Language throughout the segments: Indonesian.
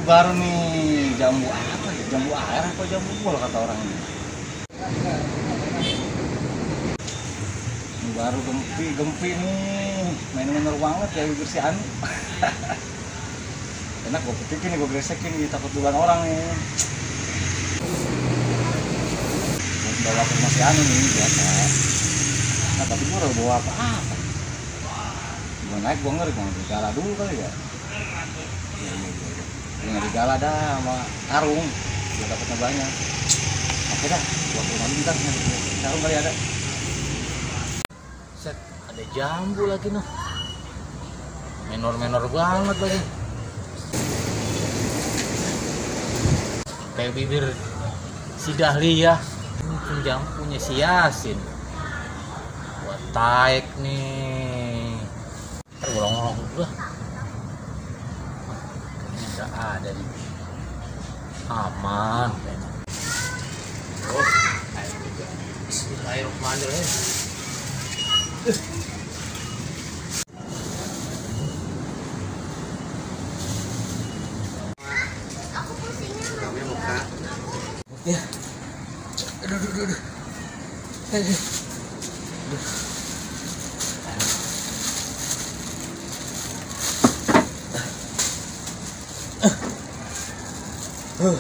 baru nih jambu apa ya? Jambu air apa jambu bol kata orang ini. Ini baru gempi nih. Main-main banget ya bibir si Anu. Enak gue petikin nih, gue gresekin nih, takut duluan orang nih. Gue bawa ke masih Anu nih biasa. Nah tapi gue udah bawa apa-apa. Gue naik gue ngeri, gue digala dulu kali ya. Gue digala dah sama karung, gue dapetnya banyak. Oke dah, gue ke rumah bentar, karung kali ada. Set, ada jambu lagi noh. Menor-menor banget lagi. Kayak bibir si Dahlia. Ini jambunya si Yasin. Buat taek nih. Ntar bolong-bolong udah. Kayaknya nggak ada nih. Aman. Oh, air juga. Bismillahirrahmanirrahim. Ya, aduh.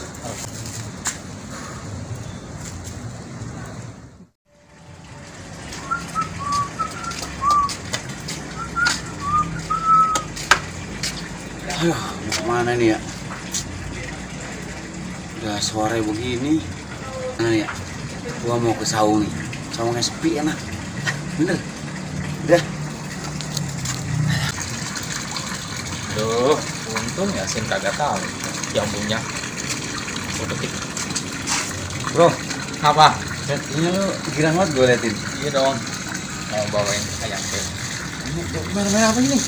Mau kemana nih ya? Udah sore begini. Mana nih ya? Gua mau ke saung nih. Saungnya sepi enak. Bener. Udah. Duh, untung Yasin kagak tahu jambunya. Aku petik. Bro, apa? Ini lu pikiran banget gue liatin. Iya dong. Mau bawain ayam teh. Ini merah-merah apa ini?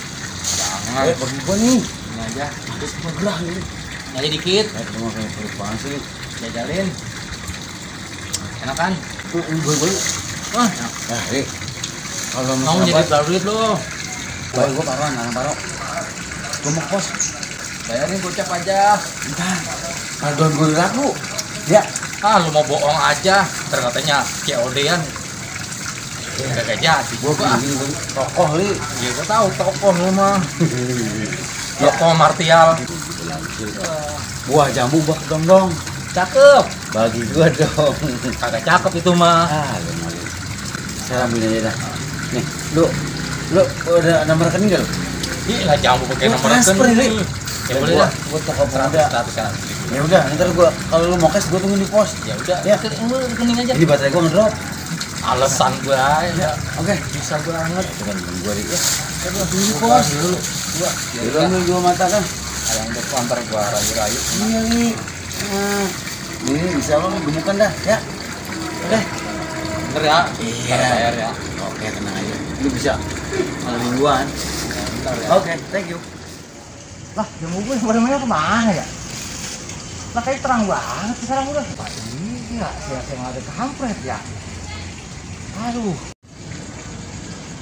Jangan. Bagi gua nih. Ini aja. Terus gerah ini. Ini aja dikit. Cuma kayak perut banget sih. Jajalin. Enak kan? Gue. Wah, Nah, kalau mau jadi duit lo. baik gue paruan, anak paro. Gue mau kos. Bayarin gocap aja. Entar. Kalau gue laku. Ya. Ah, lu mau bohong aja. Ntar katanya COD-an. Kagak jadi. Gue bikin tokoh li. Ya gua tahu tokoh lu mah. Tokoh martial. Buah jambu buah dong. Cakep. Bagi gue dong. Kagak cakep itu mah. Lu malu. Saya ambil aja dah. Nih, lu udah nomor rekening gak lu? Iya jambu pakai nomor transfer rekening. ini. Ya boleh dah. Buat toko pemuda. 100 kan. Ya udah, ntar gua kalau lu mau cash gua tunggu di pos. Ya udah, Ya. rekening aja. Jadi baterai gua ngedrop. Alasan gua ya. Oke. Bisa banget. Itu kan gua di ya. Kita dulu pos dulu. Gua. Ya udah ambil dua mata kan. Yang depan ntar gua rayu-rayu. Iya nih. Nah, ini bisa lo gemukan dah, ya. Oke. Bener ya. Iya. Ntar bayar ya. Oke, tenang aja. Lu bisa mingguan. Bentar ya. Oke, thank you. Lah, jambu gue sebenarnya kemana ya? Lah kayak terang banget sekarang udah. Iya, saya nggak ada kampret ya. Aduh.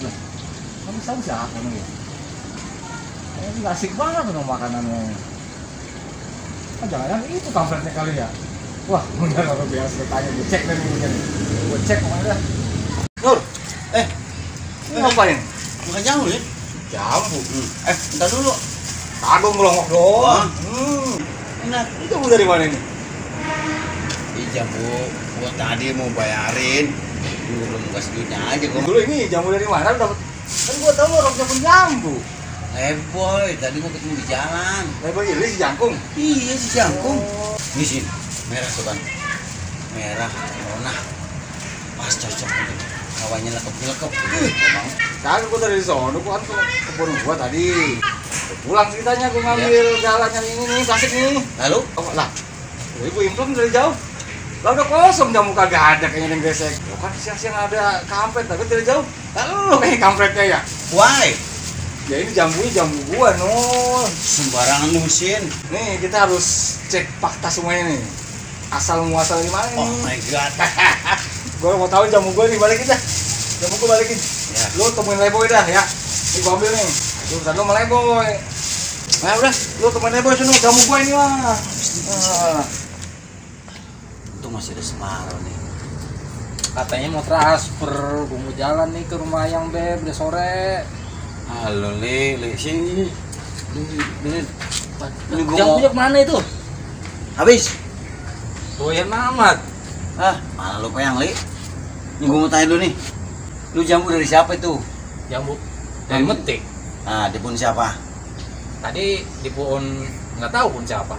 Lah, kamu tahu siapa nih ya? Ini nggak asik banget tuh makanannya. Ah, jangan-jangan itu kampretnya kali ya? Wah, bener luar biasa. Tanya, gue cek deh nih. Gue cek kemana dah. Nur, Ini ngapain? bukan jambu ya? Jambu. Bentar dulu. Kagum ngelongok doang. Enak. Itu bu dari mana ini? Ini jambu gua tadi mau bayarin. Belum kasih duitnya aja gua. Dulu ini jambu dari mana? Dapat? Kan gua tahu orang jambu jambu. Boy, tadi gua ketemu di jalan. Lebar ini si jangkung. Iya si jangkung. Oh. Ini sih merah soban. Merah, warna pas cocok untuk hawanya lekep-lekep. Kagak gua dari sono, gua kan ke kebun gua tadi. Pulang ceritanya gua ngambil jalannya ini nih, klasik nih. Lalu? Oh, lah. Ibu implom dari jauh. Lah udah kosong jambu kagak ada kayaknya yang gesek. Lo kan siang-siang ada kampret, tapi dari jauh. Lalu kayak kampretnya ya. Why? Ya ini jambunya jambu gua, Nur. Sembarangan nusin. Nih, kita harus cek fakta semuanya nih. Asal muasal di mana Oh nih? my god. Gua mau tahu jamu gua nih, balikin dah. Jamu gua balikin. Ya. Lu temuin Leboy dah ya. Ini gua ambil nih. Itu urusan lu sama Leboy. Nah udah, lu temennya boy sini jamu gua ini mah. Untung masih ada separuh nih. Katanya mau transfer, gue mau jalan nih ke rumah yang Beb, udah sore. Halo Le sini. Ini gua Jambunya kemana itu? habis. Doyan amat. Malah lupa yang Le. Ini gua mau tanya dulu nih. Lu jambu dari siapa itu? Jambu dari metik. Di pun siapa? Tadi di pohon nggak tahu pun siapa.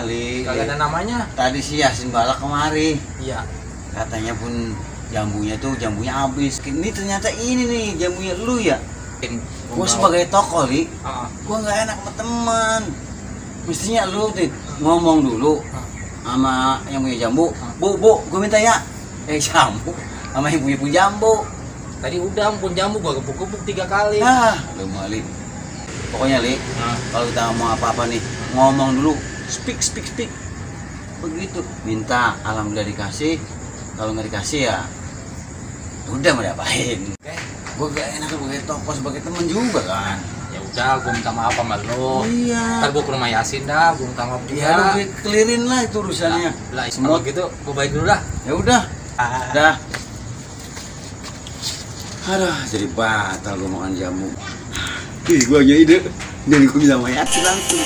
Le. Kagak ada namanya. Tadi si Yasin balak kemari. Iya. Katanya pun jambunya habis. Ini ternyata ini nih jambunya lu ya. Gua sebagai toko Li, gua nggak enak sama teman. Mestinya lu tuh ngomong dulu sama yang punya jambu. Bu, gua minta ya. Jambu sama yang punya jambu. Tadi udah pun jambu gua gebuk-gebuk 3 kali. Lu Mali. Pokoknya Li, kalau kita ngomong apa-apa nih, ngomong dulu. Speak. Begitu. Minta, alhamdulillah dikasih. Kalau nggak dikasih ya udah mau diapain. Gue gak enak sebagai toko, sebagai temen juga kan. Ya udah, gue minta maaf sama lo. Iya. Ntar gue ke rumah Yasin dah, gue minta maaf juga. Ya lu clearin lah itu urusannya. Lah, semua gitu, gue balik dulu dah. Ya udah. Dah. Aduh, jadi batal gue makan jamu. Gue aja ide. Dan gue bisa sama Yasin langsung.